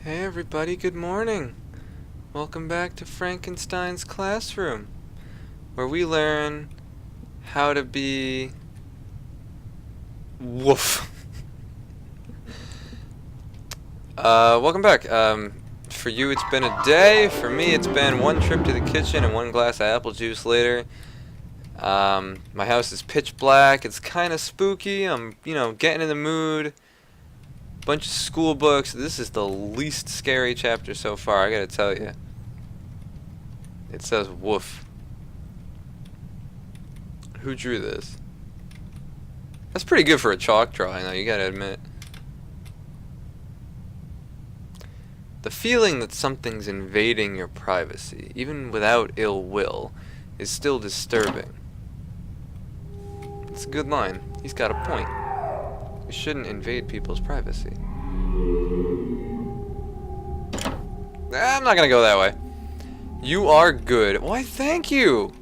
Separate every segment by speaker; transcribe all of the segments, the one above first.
Speaker 1: Hey everybody, good morning. Welcome back to Frankenstein's classroom, where we learn how to be woof. Welcome back. For you it's been a day. For me it's been one trip to the kitchen and one glass of apple juice later. My house is pitch black. It's kind of spooky. I'm, getting in the mood. Bunch of school books. This is the least scary chapter so far, I gotta tell you. It says woof. Who drew this? That's pretty good for a chalk drawing, though, you gotta admit. The feeling that something's invading your privacy, even without ill will, is still disturbing. It's a good line. He's got a point. We shouldn't invade people's privacy. I'm not gonna go that way. You are good. Why, thank you!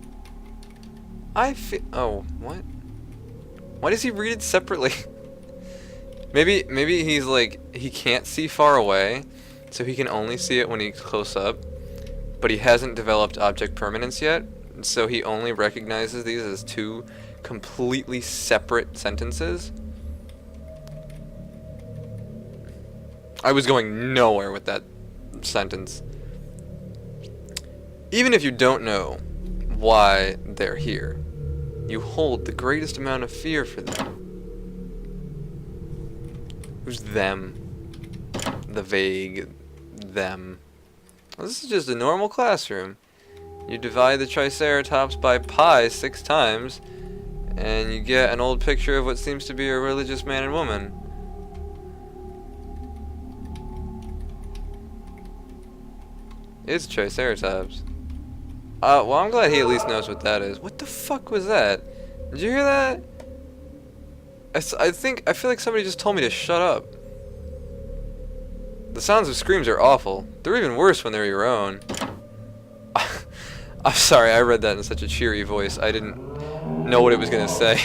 Speaker 1: Oh, what? Why does he read it separately? Maybe he's like, he can't see far away, so he can only see it when he's close up, but he hasn't developed object permanence yet, so he only recognizes these as two completely separate sentences. I was going nowhere with that sentence. Even if you don't know why they're here, you hold the greatest amount of fear for them. Who's them? The vague them. Well, this is just a normal classroom. You divide the Triceratops by pi 6 times, and you get an old picture of what seems to be a religious man and woman. It's Triceratops. Well, I'm glad he at least knows what that is. What the fuck was that? Did you hear that? I feel like somebody just told me to shut up. The sounds of screams are awful. They're even worse when they're your own. I'm sorry, I read that in such a cheery voice. I didn't know what it was gonna say.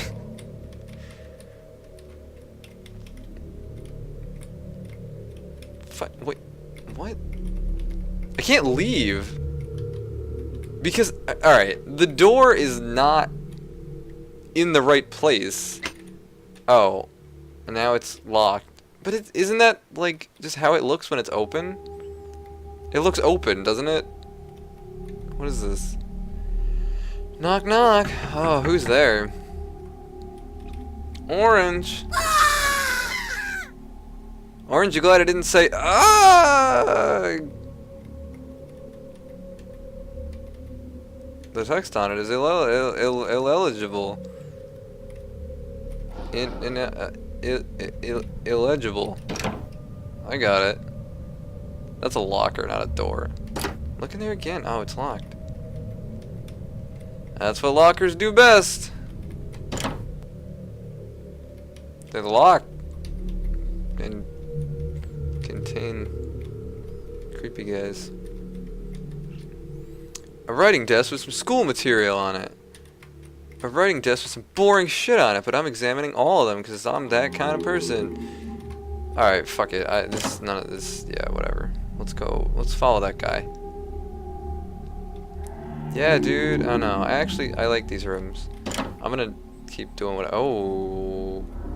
Speaker 1: Wait, what? I can't leave. Because, alright, the door is not in the right place. Oh, and now it's locked. But isn't that, like, just how it looks when it's open? It looks open, doesn't it? What is this? Knock, knock. Oh, who's there? Orange. Orange, you glad I didn't say, ah! The text on it is illegible. Illegible. I got it. That's a locker, not a door. Look in there again. Oh, it's locked. That's what lockers do best. They're locked and contain creepy guys. A writing desk with some school material on it. A writing desk with some boring shit on it, but I'm examining all of them because I'm that kind of person. Alright, fuck it. None of this. Yeah, whatever. Let's go. Let's follow that guy. Yeah, dude. Oh no. I like these rooms. I'm gonna keep doing what.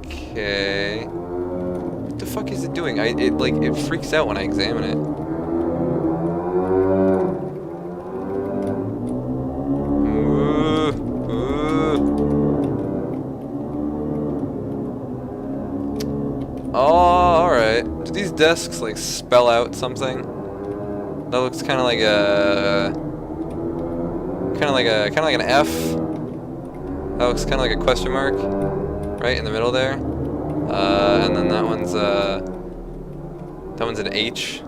Speaker 1: Okay. What the fuck is it doing? It freaks out when I examine it. Oh, alright. Do these desks, like, spell out something? That looks kind of like a... Kind of like an F. That looks kind of like a question mark. Right in the middle there. And then that one's an H.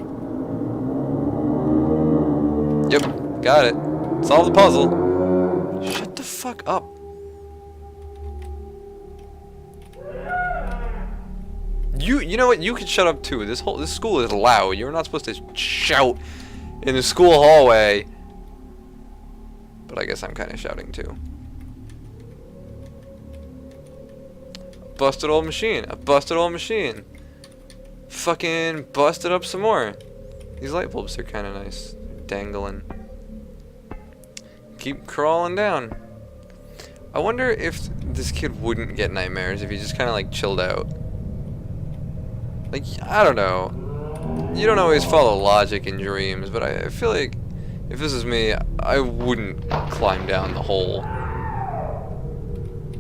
Speaker 1: Yep, got it. Solve the puzzle. Shut the fuck up. You know what? You can shut up too. This school is loud. You're not supposed to shout in the school hallway. But I guess I'm kind of shouting too. Busted old machine. A busted old machine. Fucking busted up some more. These light bulbs are kind of nice. Dangling. Keep crawling down. I wonder if this kid wouldn't get nightmares if he just kind of like chilled out. Like, I don't know. You don't always follow logic in dreams, but I feel like if this is me, I wouldn't climb down the hole.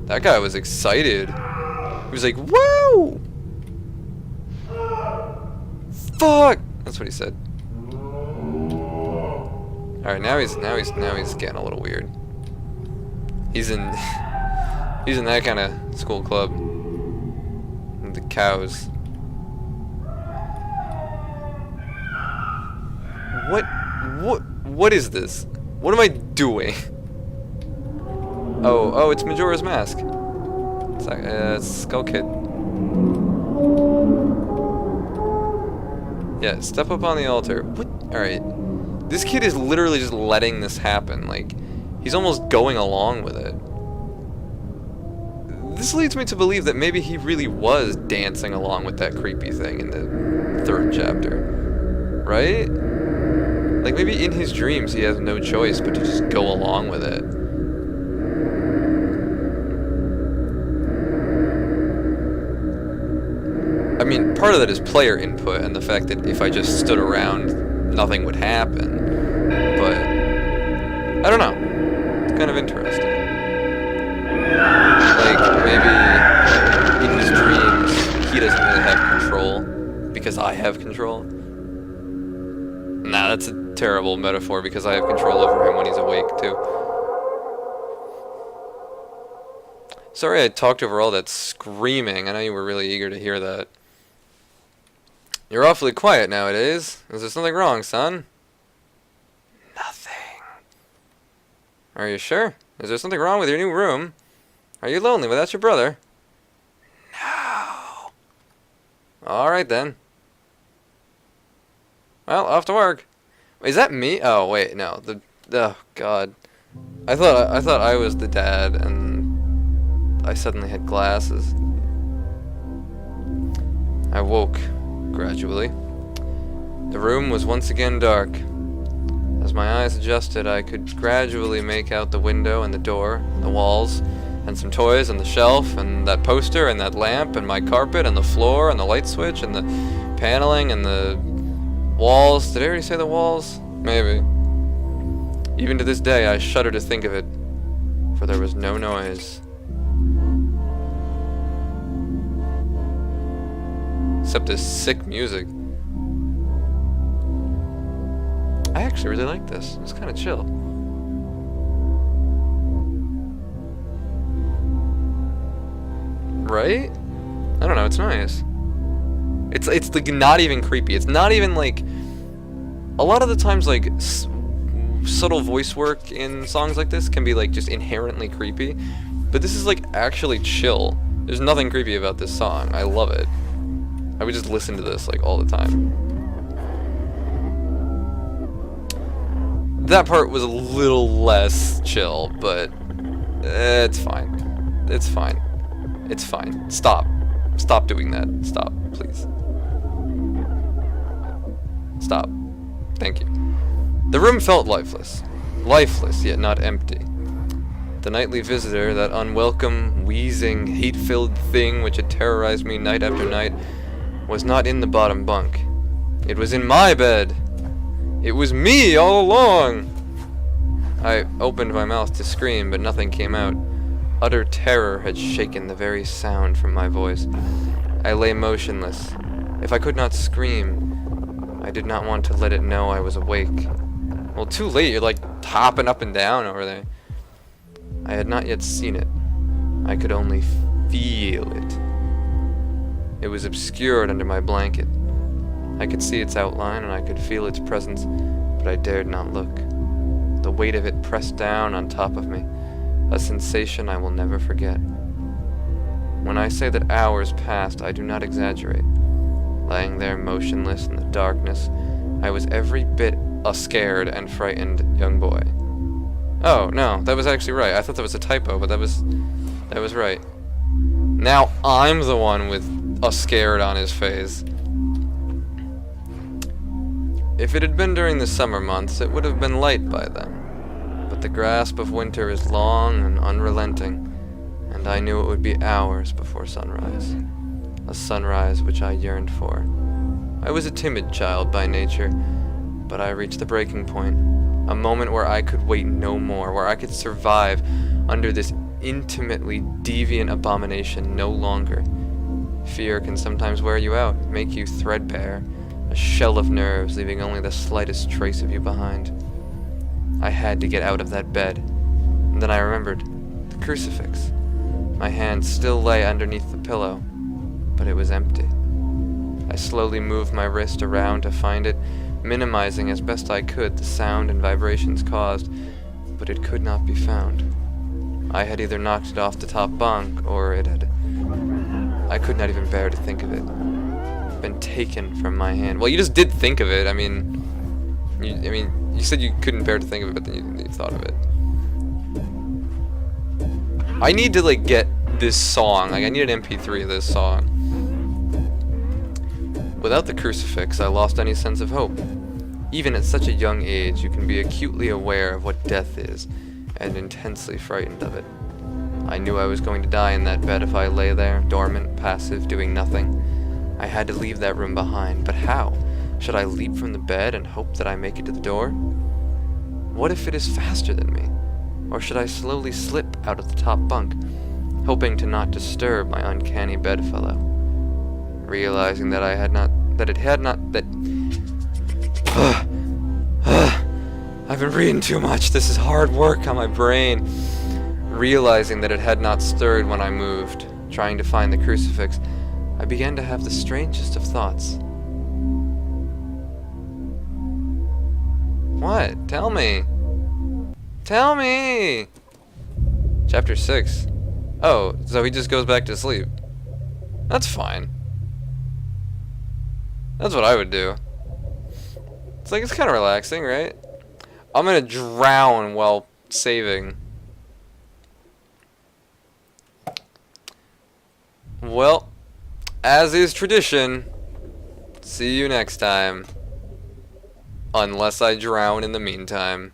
Speaker 1: That guy was excited. He was like, "Whoa! Fuck!" That's what he said. All right, now he's getting a little weird. He's in that kind of school club. The cows. What is this? What am I doing? Oh, it's Majora's Mask. It's Skull Kid. Yeah, step up on the altar. What? Alright. This kid is literally just letting this happen. Like, he's almost going along with it. This leads me to believe that maybe he really was dancing along with that creepy thing in the 3rd chapter. Right? Like, maybe in his dreams he has no choice but to just go along with it. I mean, part of that is player input and the fact that if I just stood around, nothing would happen. But I don't know. It's kind of interesting. Like, maybe in his dreams he doesn't really have control because I have control. Nah, that's a terrible metaphor because I have control over him when he's awake too. Sorry I talked over all that screaming. I know you were really eager to hear that. You're awfully quiet nowadays. Is there something wrong, son? Nothing. Are you sure? Is there something wrong with your new room? Are you lonely without your brother? No. Alright then. Well, off to work. Is that me? Oh wait, no. Oh god. I thought I was the dad and I suddenly had glasses. I woke gradually. The room was once again dark. As my eyes adjusted, I could gradually make out the window and the door, and the walls, and some toys on the shelf, and that poster, and that lamp, and my carpet, and the floor, and the light switch, and the paneling, and the walls. Did I already say the walls? Maybe. Even to this day, I shudder to think of it, for there was no noise. Except this sick music. I actually really like this. It's kind of chill. Right? I don't know, it's nice. It's like not even creepy. It's not even like... A lot of the times like subtle voice work in songs like this can be like just inherently creepy. But this is like actually chill. There's nothing creepy about this song. I love it. I would just listen to this like all the time. That part was a little less chill, but it's fine. It's fine. It's fine. Stop. Stop doing that. Stop, please. Stop. Thank you. The room felt lifeless. Lifeless, yet not empty. The nightly visitor, that unwelcome, wheezing, hate-filled thing which had terrorized me night after night, was not in the bottom bunk. It was in my bed. It was me all along. I opened my mouth to scream, but nothing came out. Utter terror had shaken the very sound from my voice. I lay motionless. If I could not scream, I did not want to let it know I was awake. Well, too late. You're like hopping up and down over there. I had not yet seen it. I could only feel it. It was obscured under my blanket. I could see its outline and I could feel its presence, but I dared not look. The weight of it pressed down on top of me, a sensation I will never forget. When I say that hours passed, I do not exaggerate. Lying there motionless in the darkness, I was every bit a scared and frightened young boy. Oh, no, that was actually right. I thought that was a typo, but that was right. Now I'm the one with a scared on his face. If it had been during the summer months, it would have been light by then. But the grasp of winter is long and unrelenting, and I knew it would be hours before sunrise. A sunrise which I yearned for. I was a timid child by nature, but I reached the breaking point. A moment where I could wait no more, where I could survive under this intimately deviant abomination no longer. Fear can sometimes wear you out, make you threadbare, a shell of nerves, leaving only the slightest trace of you behind. I had to get out of that bed. And then I remembered the crucifix. My hand still lay underneath the pillow, but it was empty. I slowly moved my wrist around to find it, minimizing as best I could the sound and vibrations caused, but it could not be found. I had either knocked it off the top bunk, or it had... I could not even bear to think of it. Been taken from my hand. Well, you just did think of it. I mean, you said you couldn't bear to think of it, but then you thought of it. I need to, like, get this song. Like, I need an MP3 of this song. Without the crucifix, I lost any sense of hope. Even at such a young age, you can be acutely aware of what death is, and intensely frightened of it. I knew I was going to die in that bed if I lay there, dormant, passive, doing nothing. I had to leave that room behind, but how? Should I leap from the bed and hope that I make it to the door? What if it is faster than me? Or should I slowly slip out of the top bunk, hoping to not disturb my uncanny bedfellow? Realizing that I've been reading too much. This is hard work on my brain. Realizing that it had not stirred when I moved, trying to find the crucifix, I began to have the strangest of thoughts. What? Tell me. Tell me! Chapter 6. Oh, so he just goes back to sleep. That's fine. That's what I would do. It's like, it's kind of relaxing, right? I'm gonna drown while saving. Well, as is tradition, see you next time. Unless I drown in the meantime.